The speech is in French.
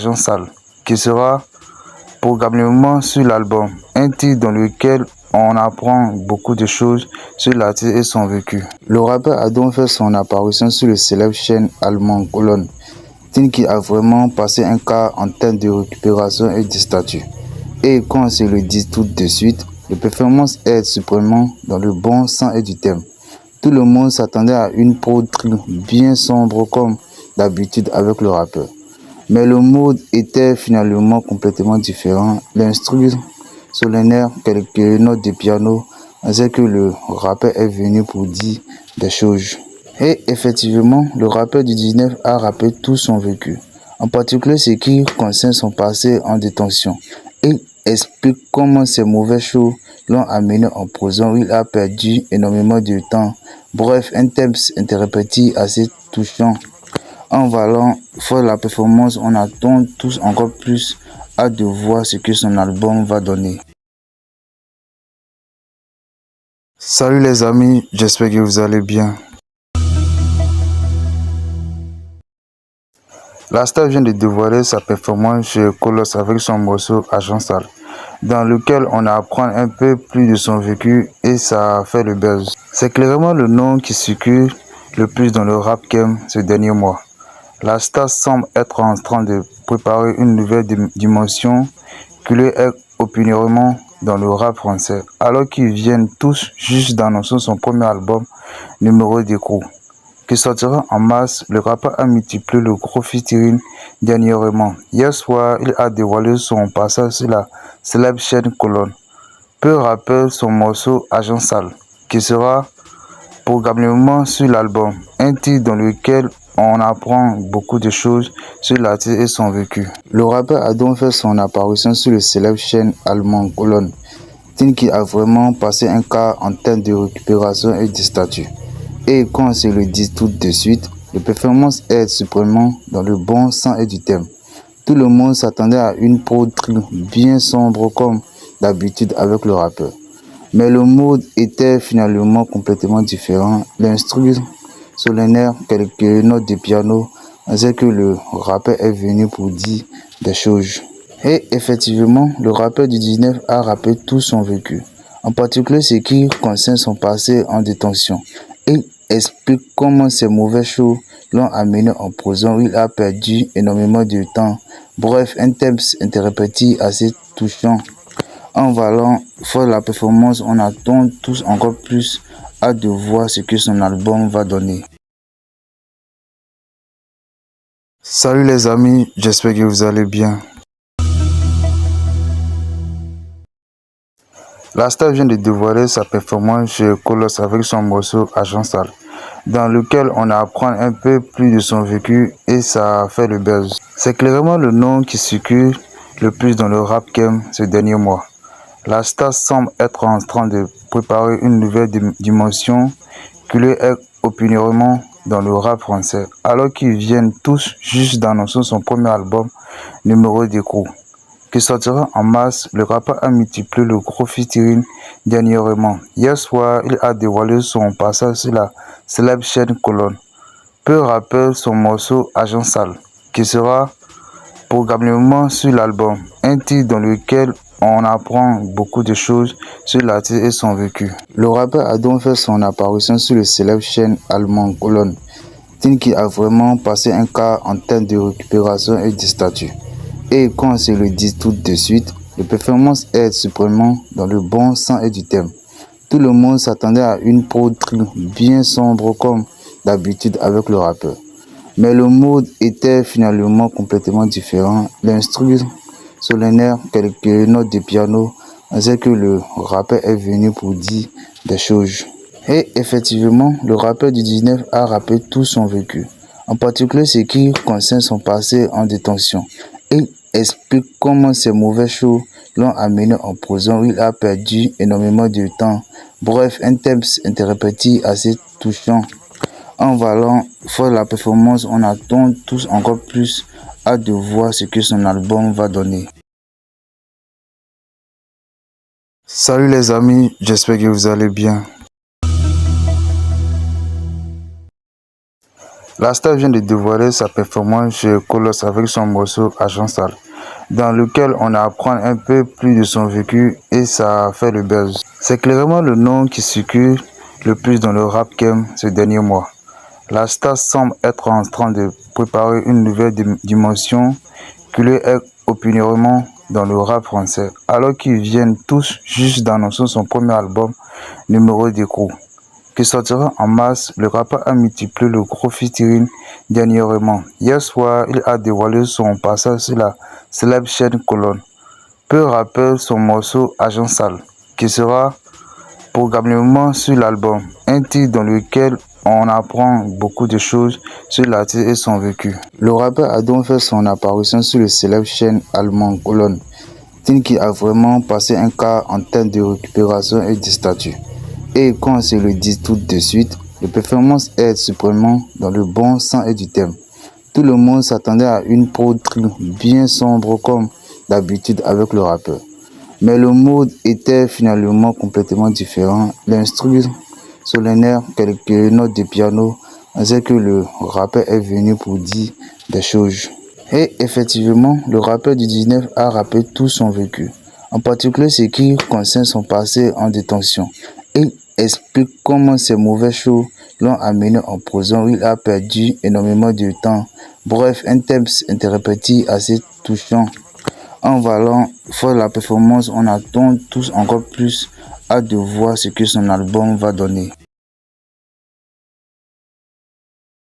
Agent Sale, qui sera programmé sur l'album, un titre dans lequel on apprend beaucoup de choses sur l'artiste et son vécu. Le rappeur a donc fait son apparition sur le célèbre chaîne allemand Colonne, titre qui a vraiment passé un cas en termes de récupération et de statut. Et quand on se le dit tout de suite, la performance est suprêmement dans le bon sens et du thème. Tout le monde s'attendait à une prod bien sombre comme d'habitude avec le rappeur. Mais le mode était finalement complètement différent. L'instru solennel, quelques notes de piano, c'est que le rappeur est venu pour dire des choses. Et effectivement, le rappeur du 19 a rappelé tout son vécu, en particulier ce qui concerne son passé en détention. Il explique comment ces mauvais choses l'ont amené en prison où il a perdu énormément de temps. Bref, un thème interprété assez touchant. En valant faire la performance, on attend tous encore plus hâte de voir ce que son album va donner. Salut les amis, j'espère que vous allez bien. La star vient de dévoiler sa performance chez Colosse avec son morceau Agent Sale, dans lequel on apprend un peu plus de son vécu et ça a fait le buzz. C'est clairement le nom qui circule le plus dans le rap game ces derniers mois. La star semble être en train de préparer une nouvelle dimension qui lui est opinionnellement dans le rap français, alors qu'ils viennent tous juste d'annoncer son premier album, Numéro d'écrou, qui sortira en mars. Le rappeur a multiplié le gros featuring dernièrement. Hier soir, il a dévoilé son passage sur la célèbre chaîne Colonne. Peu rappelle son morceau Agent Sale, qui sera programmé sur l'album, un titre dans lequel on apprend beaucoup de choses sur l'artiste et son vécu. Le rappeur a donc fait son apparition sur le célèbre chaîne allemand Colonne, titre qui a vraiment passé un cas en termes de récupération et de statut. Et quand on se le dit tout de suite, la performance est suprêmement dans le bon sens et du thème. Tout le monde s'attendait à une prod bien sombre comme d'habitude avec le rappeur. Mais le mode était finalement complètement différent. L'instru solennel, quelques notes de piano, c'est que le rappeur est venu pour dire des choses. Et effectivement, le rappeur du 19 a rappelé tout son vécu, en particulier ce qui concerne son passé en détention. Il explique comment ces mauvais choses l'ont amené en prison où il a perdu énormément de temps. Bref, un thème interprété assez touchant. En valant faire la performance, on attend tous encore plus hâte de voir ce que son album va donner. Salut les amis, j'espère que vous allez bien. La star vient de dévoiler sa performance chez Colosse avec son morceau Agent Sale, dans lequel on apprend un peu plus de son vécu et ça a fait le buzz. C'est clairement le nom qui circule le plus dans le rap game ces derniers mois. La star semble être en train de préparer une nouvelle dimension qui lui est opinionnellement dans le rap français, alors qu'ils viennent tous juste d'annoncer son premier album, Numéro d'écrou, qui sortira en mars. Le rappeur a multiplié le gros featuring dernièrement. Hier soir, il a dévoilé son passage sur la célèbre chaîne Colonne. Peu rappelle son morceau Agent Sale, qui sera programmé sur l'album, un titre dans lequel on apprend beaucoup de choses sur l'artiste et son vécu. Le rappeur a donc fait son apparition sur le célèbre chaîne allemand Colonne, titre qui a vraiment passé un cas en termes de récupération et de statut. Et quand on se le dit tout de suite, la performance est suprêmement dans le bon sens et du thème. Tout le monde s'attendait à une prod bien sombre comme d'habitude avec le rappeur. Mais le mode était finalement complètement différent. L'instru solennel, quelques notes de piano, c'est que le rappeur est venu pour dire des choses. Et effectivement, le rappeur du 19 a rappelé tout son vécu, en particulier ce qui concerne son passé en détention. Il explique comment ces mauvais choses l'ont amené en prison où il a perdu énormément de temps. Bref, un thème interprété assez touchant. En valant faire la performance, on attend tous encore plus hâte de voir ce que son album va donner. Salut les amis, j'espère que vous allez bien. La star vient de dévoiler sa performance chez Colosse avec son morceau Agent Sale, dans lequel on apprend un peu plus de son vécu et ça fait le buzz. C'est clairement le nom qui circule le plus dans le rap game ces derniers mois. La star semble être en train de préparer une nouvelle dimension qui lui est opinionnellement dans le rap français, alors qu'ils viennent tous juste d'annoncer son premier album, Numéro d'écrou, qui sortira en mars. Le rappeur a multiplié le gros featuring dernièrement. Hier soir, il a dévoilé son passage sur la célèbre chaîne Colonne. Peu rappelle son morceau Agent Sale, qui sera programmement sur l'album, un titre dans lequel on apprend beaucoup de choses sur l'artiste et son vécu. Le rappeur a donc fait son apparition sur le célèbre chaîne allemande Colonne, titre qui a vraiment passé un cas en termes de récupération et de statut. Et quand on se le dit tout de suite, la performance est suprêmement dans le bon sens et du thème. Tout le monde s'attendait à une prod bien sombre comme d'habitude avec le rappeur. Mais le mode était finalement complètement différent. L'instru solennel, quelques notes de piano, on sait que le rappeur est venu pour dire des choses. Et effectivement, le rappeur du 19 a rappelé tout son vécu, en particulier ce qui concerne son passé en détention. Il explique comment ces mauvais choses l'ont amené en prison où il a perdu énormément de temps. Bref, un thème interprété assez touchant. En valant fort la performance, on attend tous encore plus hâte de voir ce que son album va donner.